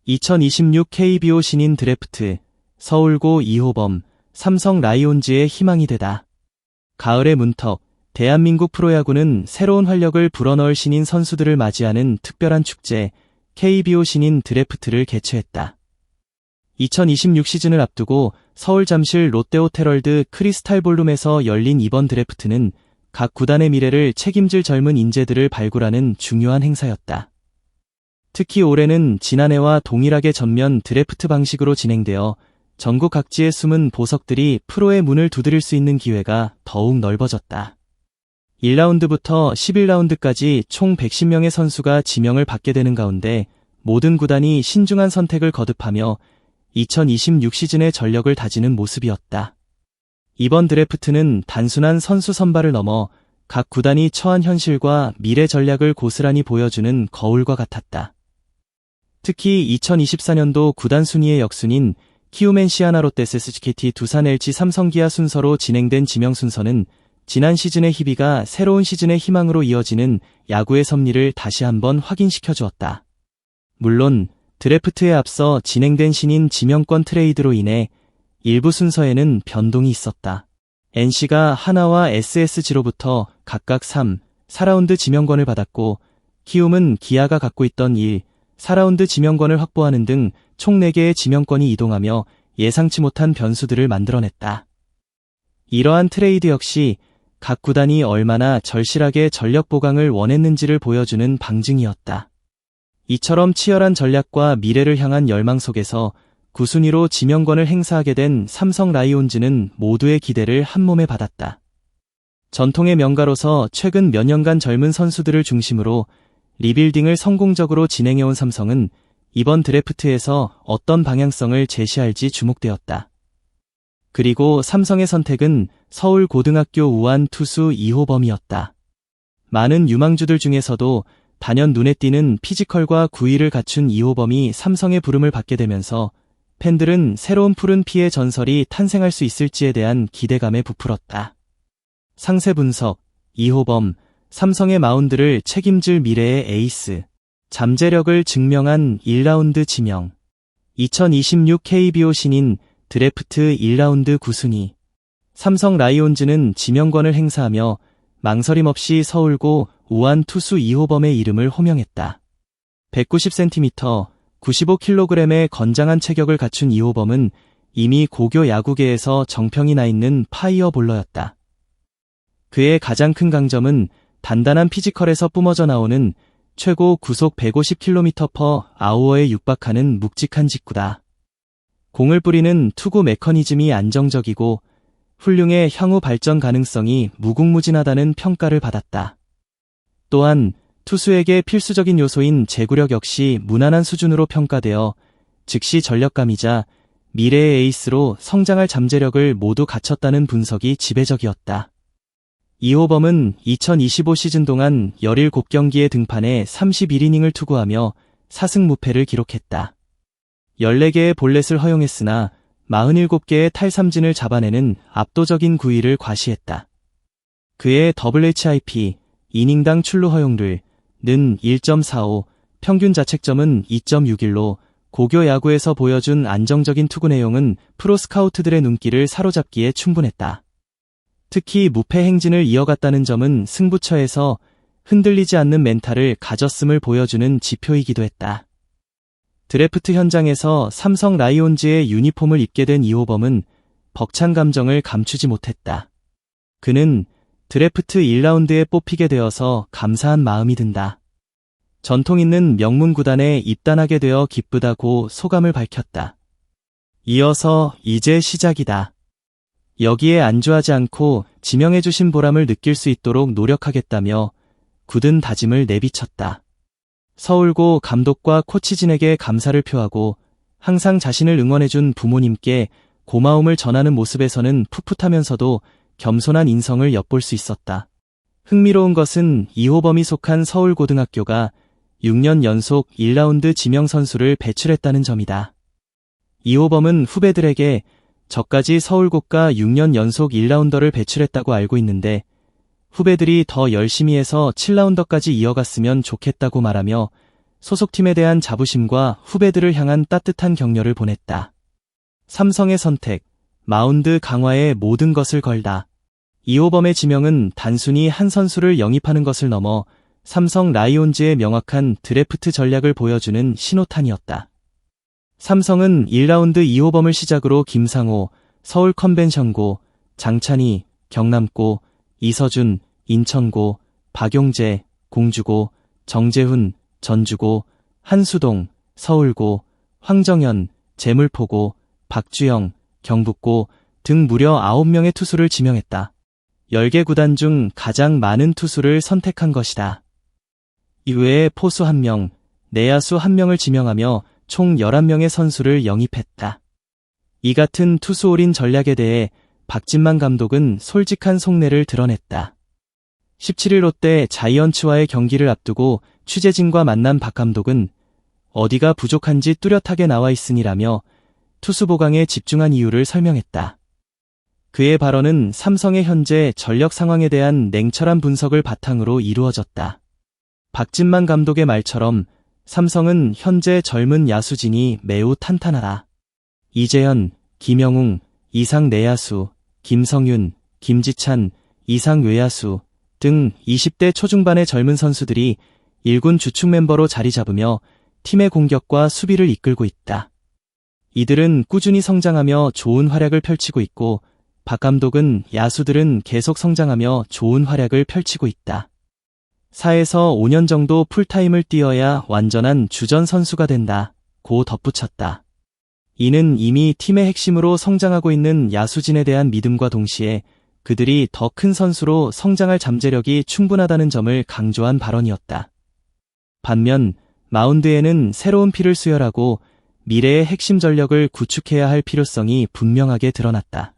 (2026) KBO 신인 드래프트 서울고 이호범, 삼성 라이온즈의 희망이 되다. 가을의 문턱, 대한민국 프로야구는 새로운 활력을 불어넣을 신인 선수들을 맞이하는 특별한 축제 KBO 신인 드래프트를 개최했다. 2026 시즌을 앞두고 서울 잠실 롯데호텔월드 크리스탈볼룸에서 열린 이번 드래프트는 각 구단의 미래를 책임질 젊은 인재들을 발굴하는 중요한 행사였다. 특히 올해는 지난해와 동일하게 전면 드래프트 방식으로 진행되어 전국 각지의 숨은 보석들이 프로의 문을 두드릴 수 있는 기회가 더욱 넓어졌다. 1라운드부터 11라운드까지 총 110명의 선수가 지명을 받게 되는 가운데 모든 구단이 신중한 선택을 거듭하며 2026 시즌의 전력을 다지는 모습이었다. 이번 드래프트는 단순한 선수 선발을 넘어 각 구단이 처한 현실과 미래 전략을 고스란히 보여주는 거울과 같았다. 특히 2024년도 구단 순위의 역순인 키움앤 시아나 롯데 SSKT 두산 LG 삼성 기아 순서로 진행된 지명 순서는 지난 시즌의 희비가 새로운 시즌의 희망으로 이어지는 야구의 섭리를 다시 한번 확인시켜 주었다. 물론 드래프트에 앞서 진행된 신인 지명권 트레이드로 인해 일부 순서에는 변동이 있었다. NC가 하나와 SSG로부터 각각 3, 4라운드 지명권을 받았고 키움은 기아가 갖고 있던 1, 4라운드 지명권을 확보하는 등 총 4개의 지명권이 이동하며 예상치 못한 변수들을 만들어냈다. 이러한 트레이드 역시 각 구단이 얼마나 절실하게 전력 보강을 원했는지를 보여주는 방증이었다. 이처럼 치열한 전략과 미래를 향한 열망 속에서 9순위로 지명권을 행사하게 된 삼성 라이온즈는 모두의 기대를 한몸에 받았다. 전통의 명가로서 최근 몇 년간 젊은 선수들을 중심으로 리빌딩을 성공적으로 진행해온 삼성은 이번 드래프트에서 어떤 방향성을 제시할지 주목되었다. 그리고 삼성의 선택은 서울고등학교 우완 투수 이호범이었다. 많은 유망주들 중에서도 단연 눈에 띄는 피지컬과 구위를 갖춘 이호범이 삼성의 부름을 받게 되면서 팬들은 새로운 푸른 피의 전설이 탄생할 수 있을지에 대한 기대감에 부풀었다. 상세 분석, 이호범, 삼성의 마운드를 책임질 미래의 에이스, 잠재력을 증명한 1라운드 지명, 2026 KBO 신인 드래프트 1라운드 9순위, 삼성 라이온즈는 지명권을 행사하며 망설임 없이 서울고 우완 투수 이호범의 이름을 호명했다. 190cm, 95kg의 건장한 체격을 갖춘 이호범은 이미 고교 야구계에서 정평이 나 있는 파이어볼러였다. 그의 가장 큰 강점은 단단한 피지컬에서 뿜어져 나오는 최고 구속 150km/h에 육박하는 묵직한 직구다. 공을 뿌리는 투구 메커니즘이 안정적이고 훌륭해 향후 발전 가능성이 무궁무진하다는 평가를 받았다. 또한 투수에게 필수적인 요소인 제구력 역시 무난한 수준으로 평가되어 즉시 전력감이자 미래의 에이스로 성장할 잠재력을 모두 갖췄다는 분석이 지배적이었다. 이호범은 2025 시즌 동안 17경기에 등판해 31이닝을 투구하며 4승 무패를 기록했다. 14개의 볼넷을 허용했으나 47개의 탈삼진을 잡아내는 압도적인 구위를 과시했다. 그의 WHIP, 이닝당 출루 허용률, 는 1.45, 평균 자책점은 2.61로 고교 야구에서 보여준 안정적인 투구 내용은 프로 스카우트들의 눈길을 사로잡기에 충분했다. 특히 무패 행진을 이어갔다는 점은 승부처에서 흔들리지 않는 멘탈을 가졌음을 보여주는 지표이기도 했다. 드래프트 현장에서 삼성 라이온즈의 유니폼을 입게 된 이호범은 벅찬 감정을 감추지 못했다. 그는 드래프트 1라운드에 뽑히게 되어서 감사한 마음이 든다. 전통 있는 명문 구단에 입단하게 되어 기쁘다고 소감을 밝혔다. 이어서 이제 시작이다. 여기에 안주하지 않고 지명해주신 보람을 느낄 수 있도록 노력하겠다며 굳은 다짐을 내비쳤다. 서울고 감독과 코치진에게 감사를 표하고 항상 자신을 응원해준 부모님께 고마움을 전하는 모습에서는 풋풋하면서도 겸손한 인성을 엿볼 수 있었다. 흥미로운 것은 이호범이 속한 서울고등학교가 6년 연속 1라운드 지명 선수를 배출했다는 점이다. 이호범은 후배들에게 저까지 서울고가 6년 연속 1라운더를 배출했다고 알고 있는데 후배들이 더 열심히 해서 7라운더까지 이어갔으면 좋겠다고 말하며 소속팀에 대한 자부심과 후배들을 향한 따뜻한 격려를 보냈다. 삼성의 선택, 마운드 강화에 모든 것을 걸다. 이호범의 지명은 단순히 한 선수를 영입하는 것을 넘어 삼성 라이온즈의 명확한 드래프트 전략을 보여주는 신호탄이었다. 삼성은 1라운드 이호범을 시작으로 김상호, 서울 컨벤션고, 장찬희, 경남고, 이서준, 인천고, 박용재, 공주고, 정재훈, 전주고, 한수동, 서울고, 황정현, 재물포고, 박주영, 경북고 등 무려 9명의 투수를 지명했다. 10개 구단 중 가장 많은 투수를 선택한 것이다. 이외에 포수 1명, 내야수 1명을 지명하며 총 11명의 선수를 영입했다. 이 같은 투수 올인 전략에 대해 박진만 감독은 솔직한 속내를 드러냈다. 17일 롯데 자이언츠와의 경기를 앞두고 취재진과 만난 박 감독은 어디가 부족한지 뚜렷하게 나와 있으니라며 투수 보강에 집중한 이유를 설명했다. 그의 발언은 삼성의 현재 전력 상황에 대한 냉철한 분석을 바탕으로 이루어졌다. 박진만 감독의 말처럼 삼성은 현재 젊은 야수진이 매우 탄탄하다. 이재현, 김영웅, 이상 내야수, 김성윤, 김지찬, 이상 외야수 등 20대 초중반의 젊은 선수들이 1군 주축 멤버로 자리 잡으며 팀의 공격과 수비를 이끌고 있다. 이들은 꾸준히 성장하며 좋은 활약을 펼치고 있고 박 감독은 야수들은 계속 성장하며 좋은 활약을 펼치고 있다. 4에서 5년 정도 풀타임을 뛰어야 완전한 주전 선수가 된다. 고 덧붙였다. 이는 이미 팀의 핵심으로 성장하고 있는 야수진에 대한 믿음과 동시에 그들이 더 큰 선수로 성장할 잠재력이 충분하다는 점을 강조한 발언이었다. 반면 마운드에는 새로운 피를 수혈하고 미래의 핵심 전력을 구축해야 할 필요성이 분명하게 드러났다.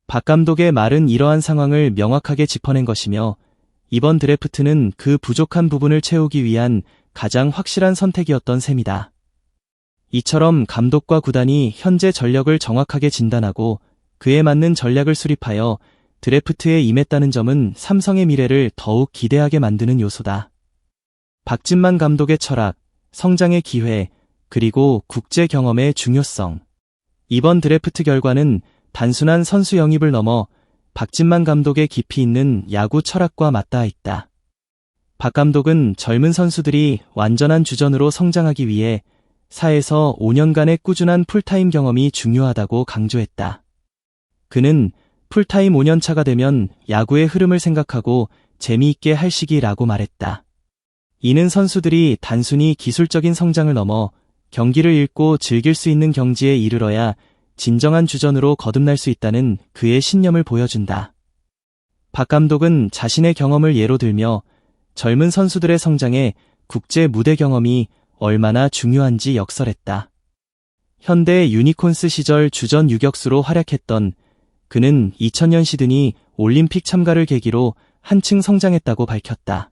박 감독의 말은 이러한 상황을 명확하게 짚어낸 것이며 이번 드래프트는 그 부족한 부분을 채우기 위한 가장 확실한 선택이었던 셈이다. 이처럼 감독과 구단이 현재 전력을 정확하게 진단하고 그에 맞는 전략을 수립하여 드래프트에 임했다는 점은 삼성의 미래를 더욱 기대하게 만드는 요소다. 박진만 감독의 철학, 성장의 기회, 그리고 국제 경험의 중요성. 이번 드래프트 결과는 단순한 선수 영입을 넘어 박진만 감독의 깊이 있는 야구 철학과 맞닿아 있다. 박 감독은 젊은 선수들이 완전한 주전으로 성장하기 위해 4에서 5년간의 꾸준한 풀타임 경험이 중요하다고 강조했다. 그는 풀타임 5년차가 되면 야구의 흐름을 생각하고 재미있게 할 시기라고 말했다. 이는 선수들이 단순히 기술적인 성장을 넘어 경기를 읽고 즐길 수 있는 경지에 이르러야 진정한 주전으로 거듭날 수 있다는 그의 신념을 보여준다. 박 감독은 자신의 경험을 예로 들며 젊은 선수들의 성장에 국제 무대 경험이 얼마나 중요한지 역설했다. 현대 유니콘스 시절 주전 유격수로 활약했던 그는 2000년 시드니 올림픽 참가를 계기로 한층 성장했다고 밝혔다.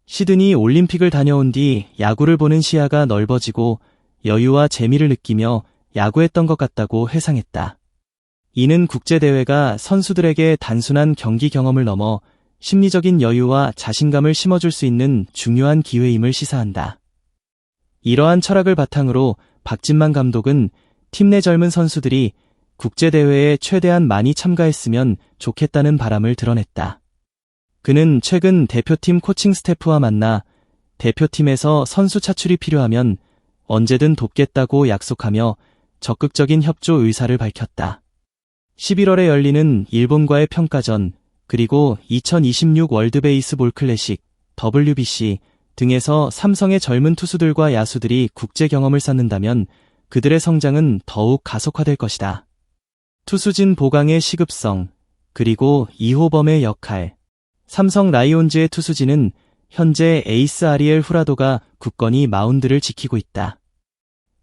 시드니 올림픽을 다녀온 뒤 야구를 보는 시야가 넓어지고 여유와 재미를 느끼며 야구했던 것 같다고 회상했다. 이는 국제대회가 선수들에게 단순한 경기 경험을 넘어 심리적인 여유와 자신감을 심어줄 수 있는 중요한 기회임을 시사한다. 이러한 철학을 바탕으로 박진만 감독은 팀 내 젊은 선수들이 국제대회에 최대한 많이 참가했으면 좋겠다는 바람을 드러냈다. 그는 최근 대표팀 코칭 스태프와 만나 대표팀에서 선수 차출이 필요하면 언제든 돕겠다고 약속하며 적극적인 협조 의사를 밝혔다. 11월에 열리는 일본과의 평가전, 그리고 2026 월드베이스볼 클래식, WBC 등에서 삼성의 젊은 투수들과 야수들이 국제 경험을 쌓는다면 그들의 성장은 더욱 가속화될 것이다. 투수진 보강의 시급성, 그리고 이호범의 역할. 삼성 라이온즈의 투수진은 현재 에이스 아리엘 후라도가 굳건히 마운드를 지키고 있다.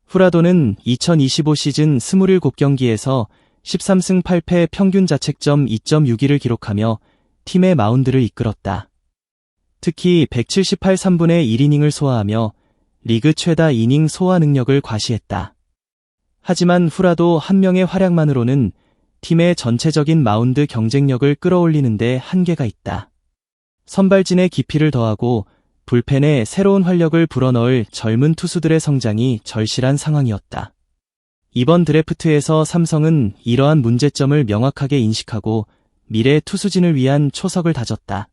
후라도는 2025 시즌 27경기에서 13승 8패 평균 자책점 2.62를 기록하며 팀의 마운드를 이끌었다. 특히 178 3분의 1이닝을 소화하며 리그 최다 이닝 소화 능력을 과시했다. 하지만 후라도 한 명의 활약만으로는 팀의 전체적인 마운드 경쟁력을 끌어올리는데 한계가 있다. 선발진의 깊이를 더하고 불펜에 새로운 활력을 불어넣을 젊은 투수들의 성장이 절실한 상황이었다. 이번 드래프트에서 삼성은 이러한 문제점을 명확하게 인식하고 미래 투수진을 위한 초석을 다졌다.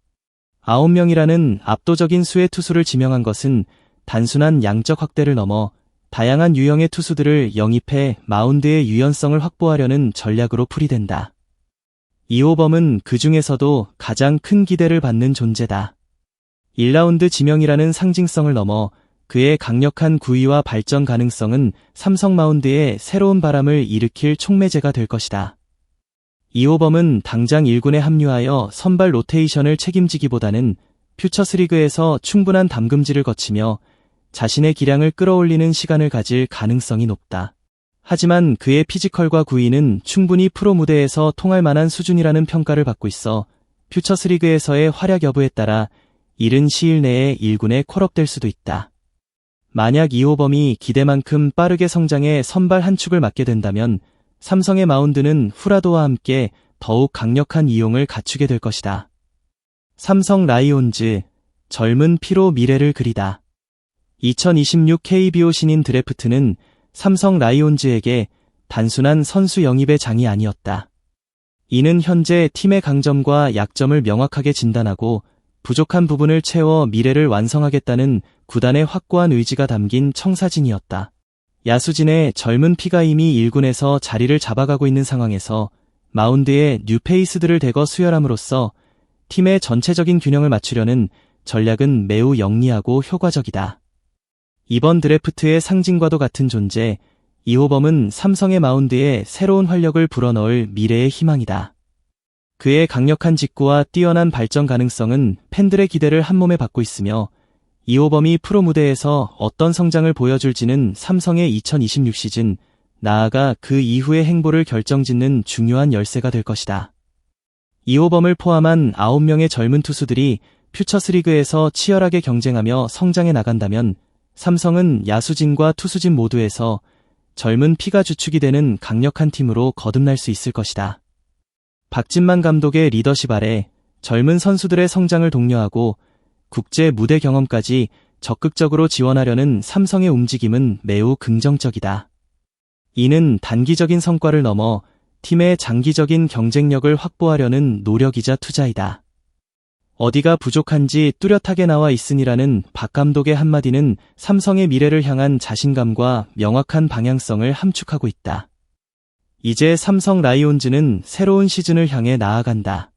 9명이라는 압도적인 수의 투수를 지명한 것은 단순한 양적 확대를 넘어 다양한 유형의 투수들을 영입해 마운드의 유연성을 확보하려는 전략으로 풀이된다. 이호범은 그 중에서도 가장 큰 기대를 받는 존재다. 1라운드 지명이라는 상징성을 넘어 그의 강력한 구위와 발전 가능성은 삼성 마운드에 새로운 바람을 일으킬 촉매제가 될 것이다. 이호범은 당장 1군에 합류하여 선발 로테이션을 책임지기보다는 퓨처스리그에서 충분한 담금질을 거치며 자신의 기량을 끌어올리는 시간을 가질 가능성이 높다. 하지만 그의 피지컬과 구위는 충분히 프로 무대에서 통할 만한 수준이라는 평가를 받고 있어 퓨처스리그에서의 활약 여부에 따라 이른 시일 내에 1군에 콜업될 수도 있다. 만약 이호범이 기대만큼 빠르게 성장해 선발 한 축을 맡게 된다면 삼성의 마운드는 후라도와 함께 더욱 강력한 이용을 갖추게 될 것이다. 삼성 라이온즈, 젊은 피로 미래를 그리다. 2026 KBO 신인 드래프트는 삼성 라이온즈에게 단순한 선수 영입의 장이 아니었다. 이는 현재 팀의 강점과 약점을 명확하게 진단하고 부족한 부분을 채워 미래를 완성하겠다는 구단의 확고한 의지가 담긴 청사진이었다. 야수진의 젊은 피가 이미 1군에서 자리를 잡아가고 있는 상황에서 마운드에 뉴페이스들을 대거 수혈함으로써 팀의 전체적인 균형을 맞추려는 전략은 매우 영리하고 효과적이다. 이번 드래프트의 상징과도 같은 존재, 이호범은 삼성의 마운드에 새로운 활력을 불어넣을 미래의 희망이다. 그의 강력한 직구와 뛰어난 발전 가능성은 팬들의 기대를 한몸에 받고 있으며 이호범이 프로 무대에서 어떤 성장을 보여줄지는 삼성의 2026 시즌, 나아가 그 이후의 행보를 결정짓는 중요한 열쇠가 될 것이다. 이호범을 포함한 9명의 젊은 투수들이 퓨처스리그에서 치열하게 경쟁하며 성장해 나간다면 삼성은 야수진과 투수진 모두에서 젊은 피가 주축이 되는 강력한 팀으로 거듭날 수 있을 것이다. 박진만 감독의 리더십 아래 젊은 선수들의 성장을 독려하고 국제 무대 경험까지 적극적으로 지원하려는 삼성의 움직임은 매우 긍정적이다. 이는 단기적인 성과를 넘어 팀의 장기적인 경쟁력을 확보하려는 노력이자 투자이다. 어디가 부족한지 뚜렷하게 나와 있으니라는 박 감독의 한마디는 삼성의 미래를 향한 자신감과 명확한 방향성을 함축하고 있다. 이제 삼성 라이온즈는 새로운 시즌을 향해 나아간다.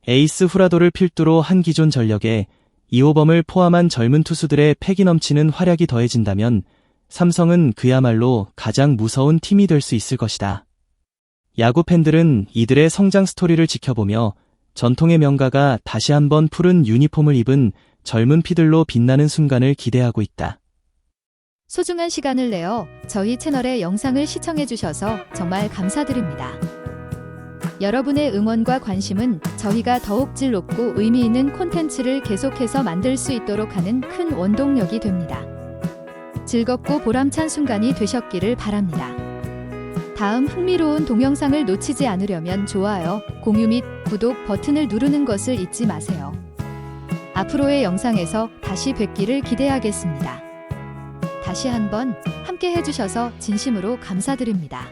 에이스 후라도를 필두로 한 기존 전력에 이호범을 포함한 젊은 투수들의 패기 넘치는 활약이 더해진다면 삼성은 그야말로 가장 무서운 팀이 될 수 있을 것이다. 야구 팬들은 이들의 성장 스토리를 지켜보며 전통의 명가가 다시 한번 푸른 유니폼을 입은 젊은 피들로 빛나는 순간을 기대하고 있다. 소중한 시간을 내어 저희 채널의 영상을 시청해주셔서 정말 감사드립니다. 여러분의 응원과 관심은 저희가 더욱 질 높고 의미 있는 콘텐츠를 계속해서 만들 수 있도록 하는 큰 원동력이 됩니다. 즐겁고 보람찬 순간이 되셨기를 바랍니다. 다음 흥미로운 동영상을 놓치지 않으려면 좋아요, 공유 및 구독 버튼을 누르는 것을 잊지 마세요. 앞으로의 영상에서 다시 뵙기를 기대하겠습니다. 다시 한번 함께 해주셔서 진심으로 감사드립니다.